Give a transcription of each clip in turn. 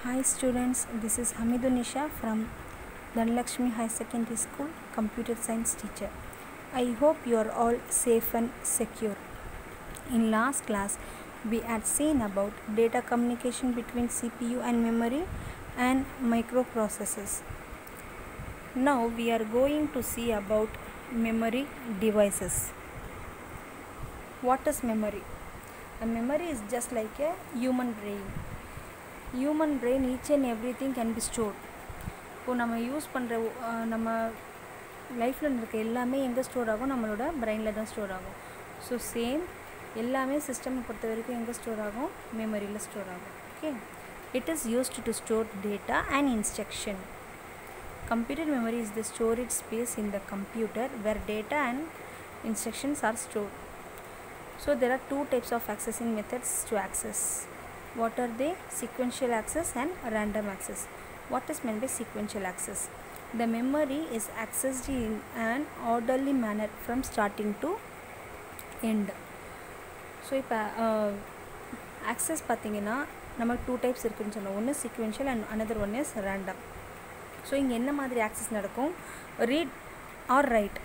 Hi students, this is Hamidunisha from Dhanlakshmi High Secondary School, Computer Science teacher. I hope you are all safe and secure. In last class, we had seen about data communication between CPU and memory and microprocessors. Now we are going to see about memory devices. What is memory? A memory is just like a human brain. Each and everything can be stored. இப்போ நம்ம use பண்ணுற நம்ம லைஃப்பில் இருக்க எல்லாமே எங்கே store ஆகும்? நம்மளோட பிரெயினில் தான் ஸ்டோர் ஆகும். ஸோ சேம் எல்லாமே சிஸ்டம் பொறுத்த வரைக்கும் எங்கே ஸ்டோர் ஆகும்? மெமரியில் ஸ்டோர் ஆகும். Okay, it is used to store data and instruction. Computer memory is the storage space in the computer where data and instructions are stored. So there are two types of accessing methods to access. What are they? Sequential access and random access. What is meant by sequential access? The memory is accessed in an orderly manner from starting to end. So இப்போ access பார்த்தீங்கன்னா நமக்கு two types இருக்குதுன்னு சொன்னோம். ஒன்று sequential and another one is random. So இங்கே என்ன மாதிரி access நடக்கும்? Read or write.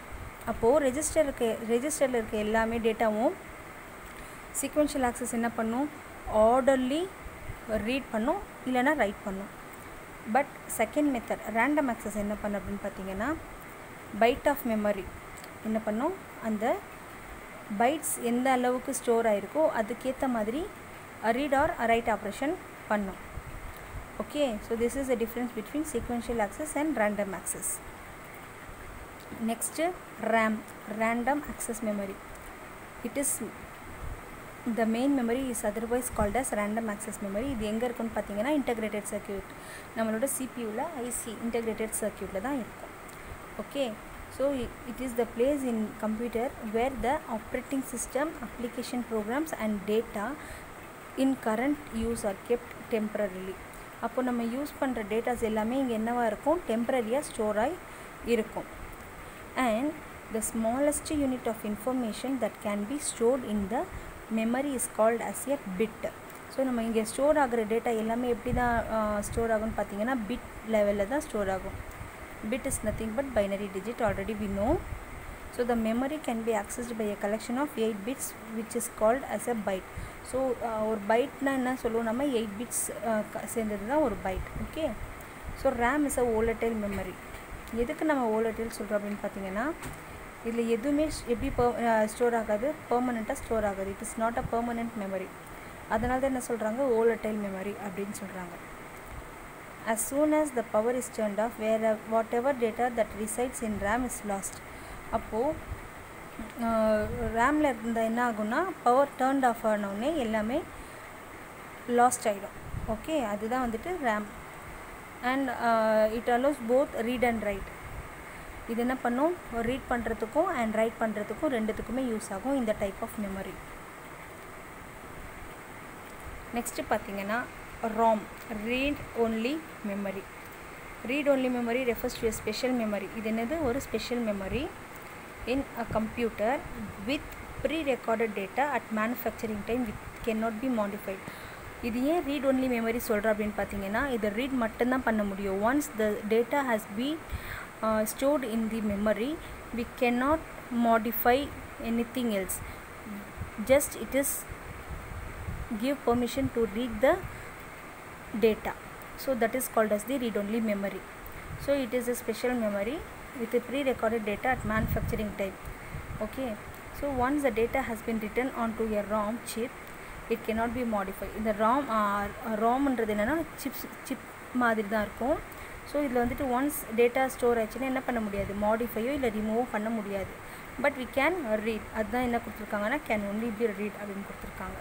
அப்போது ரெஜிஸ்டரில் இருக்க எல்லாமே டேட்டாவும் சீக்வென்ஷியல் ஆக்சஸ் என்ன பண்ணும்? ஆர்டர்லி ரீட் பண்ணும், இல்லைனா ரைட் பண்ணும். But second method random access என்ன பண்ணும் அப்படின்னு பார்த்தீங்கன்னா, பைட் ஆஃப் மெமரி என்ன பண்ணும்? அந்த பைட்ஸ் எந்த அளவுக்கு ஸ்டோர் ஆகிருக்கோ அதுக்கேற்ற மாதிரி ரீட் ஆர் ரைட் ஆப்ரேஷன் பண்ணும். Okay, so this is the difference between sequential access and random access. Next, RAM, random access memory. It is the main memory is otherwise called as random access memory. இது எங்கே இருக்குன்னு பார்த்தீங்கன்னா integrated circuit, நம்மளோட CPUல IC integrated circuitல தான் இருக்கும். Okay, so it is the place in computer where the operating system, application programs and data in current use are kept temporarily. அப்போ நம்ம use பண்ணுற டேட்டாஸ் எல்லாமே இங்கே என்னவாக இருக்கும்? டெம்பரரியாக ஸ்டோர் ஆகி இருக்கும். And the smallest unit of information that can be stored in the memory is called as a bit. So நம்ம இங்கே ஸ்டோர் ஆகிற டேட்டா எல்லாமே எப்படி தான் ஸ்டோர் ஆகும்னு பார்த்தீங்கன்னா பிட் லெவலில் தான் ஸ்டோர் ஆகும். Bit is nothing but binary digit, already we know. So the memory can be accessed by a collection of 8 bits which is called as a byte. So ஒரு பைட்னா என்ன சொல்லுவோம்? நம்ம 8 பிட்ஸ் சேர்ந்தது தான் ஒரு byte. Okay, so RAM is a volatile memory. எதுக்கு நம்ம volatile சொல்கிறோம் அப்படின்னு பார்த்தீங்கன்னா, இதில் எதுவுமே எப்படி ஸ்டோர் ஆகாது, பெர்மனெண்ட்டாக ஸ்டோர் ஆகாது. It is not a permanent memory. அதனால தான் என்ன சொல்கிறாங்க? volatile memory அப்படின்னு சொல்கிறாங்க. As soon as the power is turned off, whatever data that resides in RAM is lost. அப்போது ரேமில் இருந்தால் என்ன ஆகும்னா, பவர் டர்ன்ட் ஆஃப் ஆனவுடனே எல்லாமே லாஸ்ட் ஆகிடும். ஓகே, அதுதான் வந்துட்டு RAM. And it allows both read and right. இது என்ன பண்ணும்? ரீட் பண்ணுறதுக்கும் அண்ட் ரைட் பண்ணுறதுக்கும் ரெண்டுத்துக்குமே யூஸ் ஆகும் இந்த டைப் ஆஃப் மெமரி. நெக்ஸ்ட்டு பார்த்தீங்கன்னா ROM, read only memory. Read only memory refers to a special memory. இது என்னது? ஒரு special memory in a computer with pre-recorded data at manufacturing time which cannot be modified. இது ஏன் read only memory சொல்கிறோம் அப்படின்னு பார்த்தீங்கன்னா, இதை ரீட் மட்டும்தான் பண்ண முடியும். Once the data has been stored in the memory we cannot modify anything else. Just it is give permission to read the data. So that is called as the read only memory. So it is a special memory with a pre-recorded data at manufacturing time. Okay, so once the data has been written onto a ROM chip, it cannot be modified. இந்த ROMன்றது என்னென்னா chip மாதிரி தான் இருக்கும். So இதில் வந்துட்டு once data store ஆச்சுன்னா என்ன பண்ண முடியாது? மாடிஃபையோ இல்லை ரிமூவோ பண்ண முடியாது. But we can read. அதுதான் என்ன கொடுத்துருக்காங்கன்னா கேன் ஒன்லி பி ரீட் அப்படின்னு கொடுத்துருக்காங்க.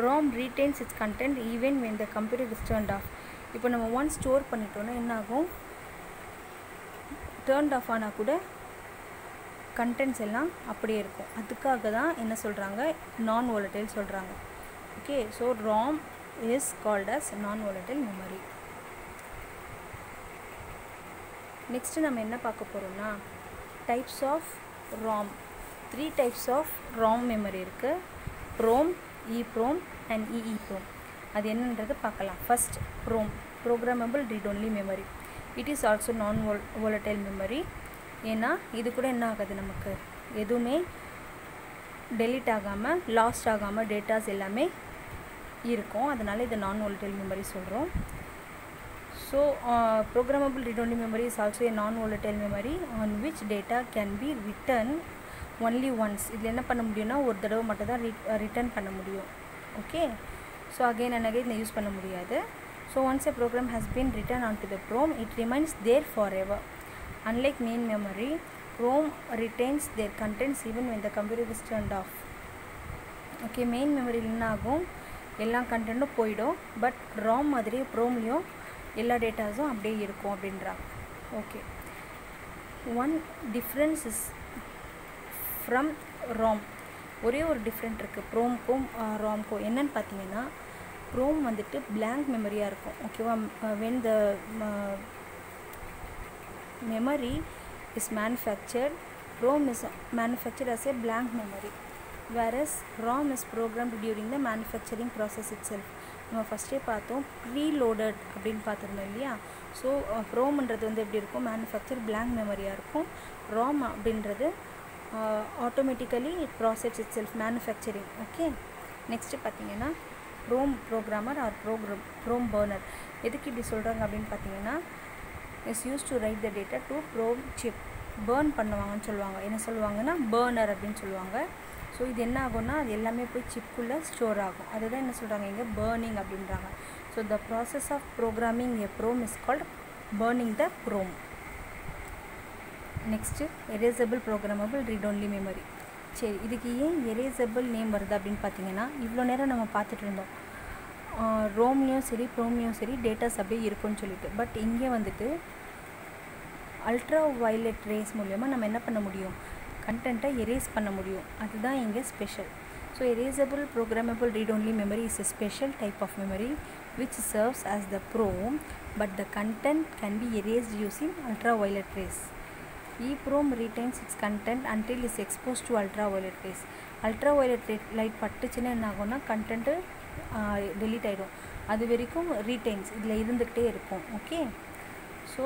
ROM retains its content even when the computer is turned off. இப்போ நம்ம ஒன்ஸ் ஸ்டோர் பண்ணிட்டோன்னா என்ன ஆகும்? டர்ன்ட் ஆஃப் ஆனால் கூட கண்டென்ட்ஸ் எல்லாம் அப்படியே இருக்கும். அதுக்காக தான் என்ன சொல்கிறாங்க? நான் volatile சொல்கிறாங்க. Okay, so ROM is called as non volatile memory. Next நம்ம என்ன பார்க்க போகிறோம்னா, types of ROM. 3 types of ROM memory இருக்குது. PROM, EEPROM and EEPROM. அது என்னன்றது பார்க்கலாம். First programmable read only memory. It is also non volatile memory. ஏன்னா இது கூட என்ன ஆகாது, நமக்கு எதுவுமே டெலீட் ஆகாமல் லாஸ்ட் ஆகாமல் டேட்டாஸ் எல்லாமே இருக்கும். அதனால் இது நான் volatile மெமரி சொல்கிறோம். So programmable read only memory is also a நான் volatile memory on which data can be written only once. இதில் என்ன பண்ண முடியும்னா ஒரு தடவை மட்டும் தான் ரிட்டர்ன் பண்ண முடியும். Okay, so again and again use பண்ண முடியாது. So once a program has been written onto the PROM, it remains there forever. Unlike main memory, PROM retains their contents even when the computer is turned off. Okay, main மெமரியில் என்ன ஆகும், எல்லா கண்டென்ட்டும் போயிடும். But ROM மாதிரி ப்ரோம்லேயும் எல்லா டேட்டாஸும் அப்படியே இருக்கும் அப்படின்றாங்க. Okay, one difference is from ROM. ஒரே ஒரு டிஃப்ரெண்ட் இருக்குது ப்ரோம்க்கும் ROMக்கும். என்னன்னு பார்த்தீங்கன்னா ப்ரோம் வந்துட்டு blank மெமரியாக இருக்கும். ஓகேவா, when the memory is manufactured, PROM is manufactured as a blank memory, whereas ROM is programmed during the manufacturing process itself. நம்ம ஃபஸ்ட்டே பார்த்தோம் ப்ரீலோடட் அப்படின்னு பார்த்துருந்தோம் இல்லையா. ஸோ ப்ரோம்ன்றது வந்து எப்படி இருக்கும், மேனுஃபேக்சர் blank மெமரியாக இருக்கும். ROM அப்படின்றது automatically it process itself manufacturing. Okay, next பார்த்தீங்கன்னா PROM programmer or PROM burner. எதுக்கு இப்படி சொல்கிறாங்க அப்படின்னு பார்த்தீங்கன்னா is use to write the data to PROM chip. Burn பண்ணுவாங்கன்னு சொல்லுவாங்க. என்ன சொல்லுவாங்கன்னா பர்னர் அப்படின்னு சொல்லுவாங்க. ஸோ இது என்ன ஆகும்னா அது எல்லாமே போய் சிப்புக்குள்ளே ஸ்டோர் ஆகும். அதுதான் என்ன சொல்கிறாங்க இங்கே பர்னிங் அப்படின்றாங்க. So the process of programming a PROM is called burning the PROM. Next erasable programmable read only memory. சரி, இதுக்கு ஏன் எரேசபிள் நேம் வருது அப்படின்னு பார்த்தீங்கன்னா இவ்வளோ நேரம் நம்ம பார்த்துட்டு இருந்தோம் ரோம்லேயும் சரி ப்ரோம்லேயும் சரி டேட்டாஸ் அப்படியே இருக்குன்னு சொல்லிட்டு. பட் இங்கே வந்துட்டு அல்ட்ரா வயலட் ரேஸ் மூலமா நம்ம என்ன பண்ண முடியும், கண்டென்ட்டை எரேஸ் பண்ண முடியும். அதுதான் இங்கே special. So erasable programmable read only memory is a special type of memory which serves as the PROM, but the content can be erased using ultraviolet rays. EEPROM retains its content until it is exposed to ultraviolet rays. Ultraviolet light பட்டுச்சுன்னா என்ன ஆகும்னா content delete ஆகிடும். அது வரைக்கும் retains இதில் இருந்துக்கிட்டே இருக்கும். Okay, so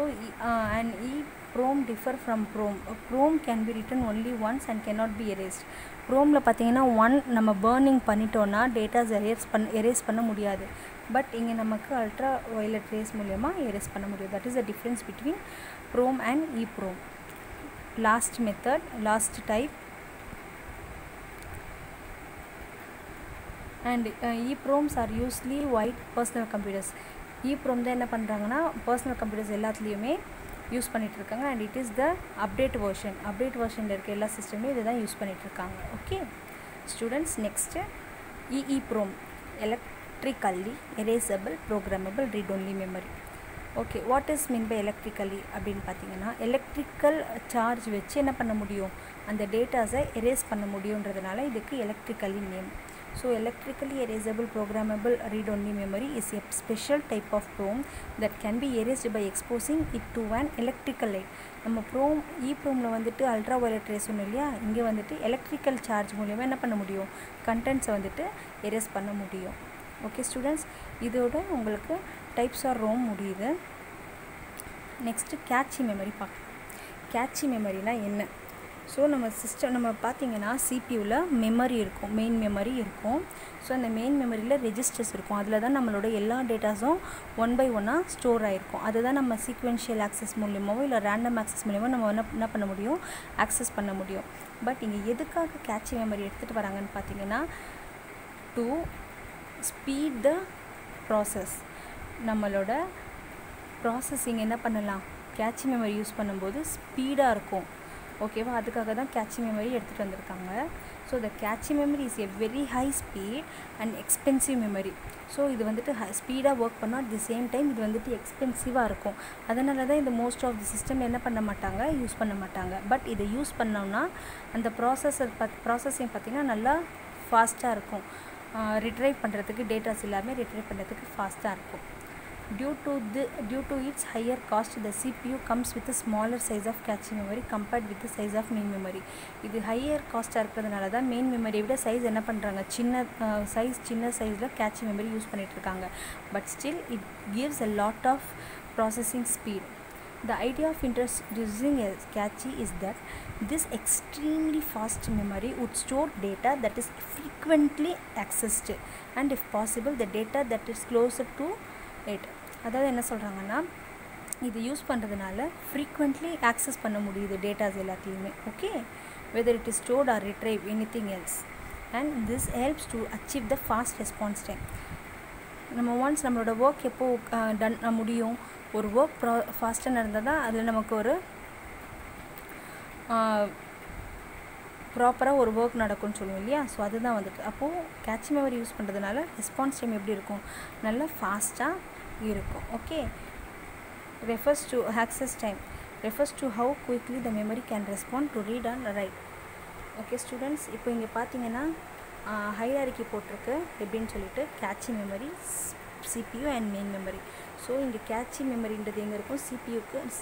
and EEPROM differ from PROM. PROM can be written only once and cannot be erased. PROMல பார்த்தீங்கன்னா நம்ம பர்னிங் பண்ணிட்டோன்னா டேட்டாஸ் எரேஸ் பண்ண முடியாது. பட் இங்கே நமக்கு அல்ட்ரா வயலட் ரேஸ் மூலமா எரேஸ் பண்ண முடியும். That is the difference between PROM and EEPROM. Last method, last type. And EEPROMs are usually wide personal computers. EEPROM தான் என்ன பண்ணுறாங்கன்னா பர்சனல் கம்ப்யூட்டர்ஸ் எல்லாத்துலேயுமே யூஸ் பண்ணிகிட்ருக்காங்க. And it is the update வெர்ஷனில் இருக்க எல்லா சிஸ்டம்லையும் இதை தான் யூஸ் பண்ணிகிட்ருக்காங்க. Okay students, next EEPROM electrically erasable programmable read only memory. Okay, what is mean by electrically அப்படின்னு பார்த்தீங்கன்னா எலக்ட்ரிக்கல் சார்ஜ் வச்சு என்ன பண்ண முடியும், அந்த டேட்டாஸை எரேஸ் பண்ண முடியுன்றதுனால இதுக்கு எலக்ட்ரிக்கல்லி name. So electrically erasable programmable read-only memory is a special type of PROM that can be erased by exposing it to an electrical light. நம்ம PROM EEPROMல வந்துட்டு அல்ட்ரா வயலட் ரேஸ் ஒன்றும் இல்லையா, இங்கே வந்துட்டு எலக்ட்ரிக்கல் சார்ஜ் மூலமாக என்ன பண்ண முடியும், கண்டென்ட்ஸை வந்துட்டு எரேஸ் பண்ண முடியும். ஓகே ஸ்டூடெண்ட்ஸ், இதோட உங்களுக்கு டைப்ஸ் ஆர் ROM முடியுது. நெக்ஸ்ட்டு கேட்சி மெமரி பார்க்கலாம். கேட்சி மெமரினா என்ன? ஸோ நம்ம பார்த்திங்கன்னா சிபியூவில் மெமரி இருக்கும், மெயின் மெமரி இருக்கும். ஸோ அந்த மெயின் மெமரியில் ரெஜிஸ்டர்ஸ் இருக்கும். அதில் தான் நம்மளோட எல்லா டேட்டாஸும் ஒன் பை ஒன்னாக ஸ்டோர் ஆகிருக்கும். அதை தான் நம்ம சீக்வென்ஷியல் ஆக்சஸ் மூலியமாவோ இல்லை ரேண்டம் ஆக்சஸ் மூலியமாக நம்ம என்ன பண்ண முடியும், ஆக்சஸ் பண்ண முடியும். பட் இங்கே எதுக்காக கேட்சி மெமரி எடுத்துகிட்டு வராங்கன்னு பார்த்தீங்கன்னா டு ஸ்பீட் த ப்ராசஸ். நம்மளோட ப்ராசஸிங் என்ன பண்ணலாம், கேட்சி மெமரி யூஸ் பண்ணும்போது ஸ்பீடாக இருக்கும். ஓகேவா, அதுக்காக தான் கேட்சி மெமரி எடுத்துகிட்டு வந்திருக்காங்க. So the catchy memory is a very high speed and expensive memory. So இது வந்துட்டு ஸ்பீடாக ஒர்க் பண்ணால் அட் தி சேம் டைம் இது வந்துட்டு எக்ஸ்பென்சிவாக இருக்கும். அதனால தான் இந்த மோஸ்ட் ஆஃப் தி சிஸ்டம் என்ன பண்ண மாட்டாங்க, யூஸ் பண்ண மாட்டாங்க. பட் இதை யூஸ் பண்ணோம்னா அந்த ப்ராசஸிங் பார்த்திங்கன்னா நல்லா ஃபாஸ்ட்டாக இருக்கும். ரிட்ரைவ் பண்ணுறதுக்கு டேட்டாஸ் எல்லாமே ரிட்ரைவ் பண்ணுறதுக்கு ஃபாஸ்ட்டாக இருக்கும். Due to its higher cost, the CPU comes with a smaller size of cache memory compared with the size of main memory. இது higher cost இருக்கிறதுனால தான் main memory விட size என்ன பண்ணுறாங்க, சின்ன சைஸில் cache memory யூஸ் பண்ணிட்டு இருக்காங்க. But still it gives a lot of processing speed. The idea of introducing a cache is that this extremely fast memory would store data that is frequently accessed, and if possible the data that is closer to it. அதாவது என்ன சொல்கிறாங்கன்னா, இது use பண்ணுறதுனால frequently access பண்ண முடியுது datas எல்லாத்தையுமே. Okay, whether it is stored or retrieve anything else, and this helps to achieve the fast response time. நம்ம once நம்மளோட ஒர்க் எப்போ டன் முடியும், ஒரு ஒர்க் ஃபாஸ்ட்டாக நடந்தால் தான் அதில் நமக்கு ஒரு ப்ராப்பராக ஒரு ஒர்க் நடக்கும்னு சொல்லுவோம் இல்லையா. ஸோ அதுதான் வந்துட்டு அப்போது கேட்ச் மெமரி யூஸ் பண்ணுறதுனால ரெஸ்பான்ஸ் டைம் எப்படி இருக்கும், நல்லா ஃபாஸ்ட்டாக இருக்கும். Okay, refers to access time, refers to how quickly the memory can respond to read and write. Okay students, இப்போ இங்கே பார்த்தீங்கன்னா ஹைரார்கி போட்டிருக்கு எப்படின்னு சொல்லிட்டு cache memory, CPU and main memory. So இங்கே கேட்சி மெமரின்றது எங்கே இருக்கும்,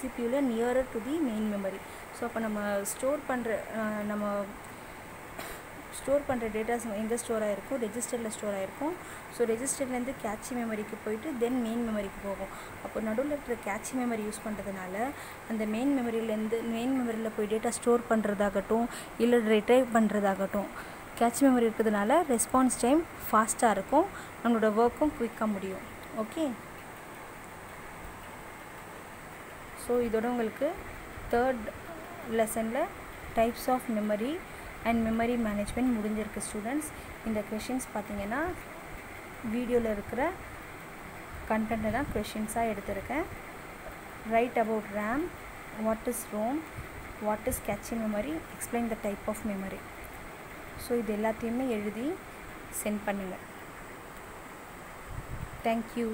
சிபியூவில் nearer to the main memory. So அப்போ நம்ம ஸ்டோர் பண்ணுற டேட்டாஸ் எங்கே ஸ்டோர் ஆகிருக்கும், ரெஜிஸ்டரில் ஸ்டோர் ஆகிருக்கும். ஸோ ரெஜிஸ்டர்லேருந்து கேட்சி மெமரிக்கு போயிட்டு தென் மெயின் மெமரிக்கு போகும். அப்போ நடுவில் இருக்கிற கேட்சி மெமரி யூஸ் பண்ணுறதுனால அந்த மெயின் மெமரியில் போய் டேட்டா ஸ்டோர் பண்ணுறதாகட்டும் இல்லை ரிட்ரைவ் பண்ணுறதாகட்டும், கேட்ச் மெமரி இருக்கிறதுனால ரெஸ்பான்ஸ் டைம் ஃபாஸ்ட்டாக இருக்கும், நம்மளோட ஒர்க்கும் குயிக்காக முடியும். ஓகே, ஸோ இதோட உங்களுக்கு 3rd லெசனில் types of memory and memory management முடிஞ்சிருக்கு ஸ்டூடெண்ட்ஸ். இந்த கொஷின்ஸ் பார்த்தீங்கன்னா வீடியோவில் இருக்கிற கண்டென்ட்டை தான் கொஷின்ஸாக எடுத்திருக்கேன். Write about RAM, what is ROM, what is cache memory, explain the type of memory. So இது எல்லாத்தையுமே எழுதி சென்ட் பண்ணுங்கள். தேங்க்யூ.